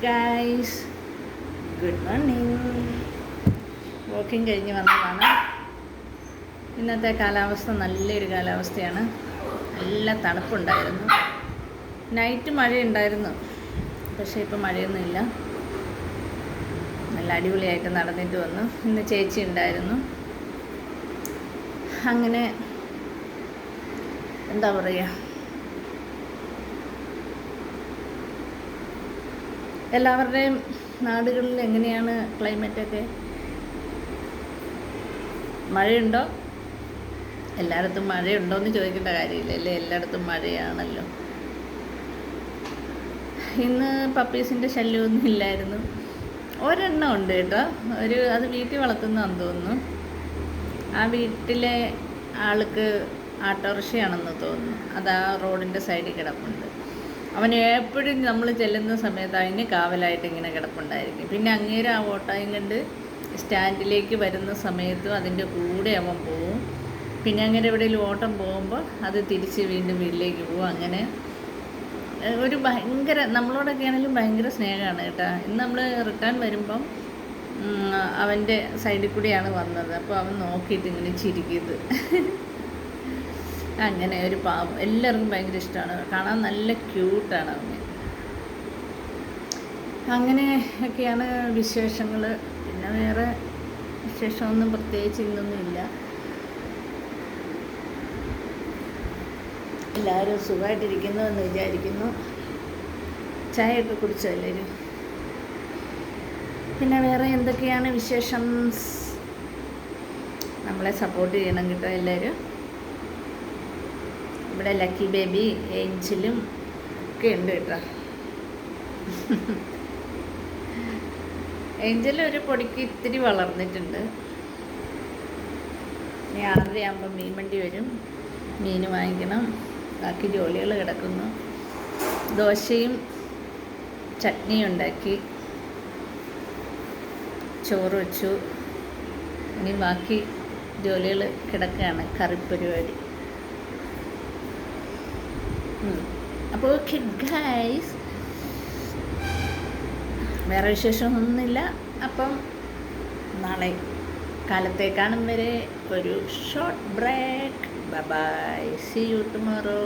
Guys, good morning. Walking കഴിഞ്ഞ് വന്നതാണ്. ഇന്നത്തെ കാലാവസ്ഥ നല്ലൊരു കാലാവസ്ഥയാണ്. നല്ല തണുപ്പുണ്ടായിരുന്നു. നൈറ്റ് മഴയുണ്ടായിരുന്നു, പക്ഷേ ഇപ്പം മഴയൊന്നുമില്ല. നല്ല അടിപൊളിയായിട്ട് നടന്നിട്ട് വന്നു. ഇന്ന് ചേച്ചി ഉണ്ടായിരുന്നു. അങ്ങനെ എന്താ പറയുക, എല്ലാവരുടെയും നാടുകളിൽ എങ്ങനെയാണ് ക്ലൈമറ്റൊക്കെ? മഴയുണ്ടോ? എല്ലായിടത്തും മഴയുണ്ടോ എന്ന് ചോദിക്കേണ്ട കാര്യമില്ല അല്ലേ, എല്ലായിടത്തും മഴയാണല്ലോ. ഇന്ന് പപ്പീസിൻ്റെ ശല്യമൊന്നും ഇല്ലായിരുന്നു. ഒരെണ്ണം ഉണ്ട് കേട്ടോ, അത് വീട്ടിൽ വളർത്തുന്നതാണെന്ന് തോന്നുന്നു. ആ വീട്ടിലെ ആൾക്ക് ഓട്ടോറിക്ഷയാണെന്ന് തോന്നുന്നു. അത് ആ റോഡിൻ്റെ സൈഡിൽ കിടപ്പുണ്ട്. അവൻ എപ്പോഴും നമ്മൾ ചെല്ലുന്ന സമയത്ത് അതിന് കാവലായിട്ട് ഇങ്ങനെ കിടപ്പുണ്ടായിരിക്കും. പിന്നെ അങ്ങേരെ ആ ഓട്ടോയും കണ്ട് സ്റ്റാൻഡിലേക്ക് വരുന്ന സമയത്തും അതിൻ്റെ കൂടെ അവൻ പോവും. പിന്നെ അങ്ങനെ എവിടെയെങ്കിലും ഓട്ടം പോകുമ്പോൾ അത് തിരിച്ച് വീണ്ടും വീട്ടിലേക്ക് പോവും. അങ്ങനെ ഒരു ഭയങ്കര, നമ്മളോടൊക്കെ ആണെങ്കിലും ഭയങ്കര സ്നേഹമാണ് കേട്ടോ. ഇന്ന് നമ്മൾ റിട്ടേൺ വരുമ്പം അവൻ്റെ സൈഡിൽ കൂടിയാണ് വന്നത്. അപ്പോൾ അവൻ നോക്കിയിട്ട് ഇങ്ങനെ ചിരിക്കുന്നത്. അങ്ങനെ ഒരു പാവം, എല്ലാവർക്കും ഭയങ്കര ഇഷ്ടമാണ്. കാണാൻ നല്ല ക്യൂട്ടാണ് അവന്. അങ്ങനെ ഒക്കെയാണ് വിശേഷങ്ങൾ. പിന്നെ വേറെ വിശേഷമൊന്നും പ്രത്യേകിച്ച് ഇന്നൊന്നുമില്ല. എല്ലാവരും സുഖമായിട്ടിരിക്കുന്നു എന്ന് വിചാരിക്കുന്നു. ചായയൊക്കെ കുടിച്ചോ എല്ലാവരും? പിന്നെ വേറെ എന്തൊക്കെയാണ് വിശേഷം? നമ്മളെ സപ്പോർട്ട് ചെയ്യണം കേട്ടോ എല്ലാവരും. ഇവിടെ ലക്കി ബേബി, ഏഞ്ചലും ഒക്കെ ഉണ്ട് കേട്ടോ. ഏഞ്ചൽ ഒരു പൊടിക്ക് ഇത്തിരി വളർന്നിട്ടുണ്ട്. ഇനി 6:30 മീൻ വണ്ടി വരും, മീൻ വാങ്ങിക്കണം. ബാക്കി ജോലികൾ കിടക്കുന്നു. ദോശയും ചട്നിയും ഉണ്ടാക്കി, ചോറ് വെച്ചു. ഇനി ബാക്കി ജോലികൾ കിടക്കുകയാണ്, കറിപ്പരിപാടി. അപ്പോൾ ഓക്കെ ഗൈസ്, വേറെ വിശേഷമൊന്നുമില്ല. അപ്പം നാളെ കാലത്തെ കാണും വരെ ഒരു short break. Bye bye, see you tomorrow.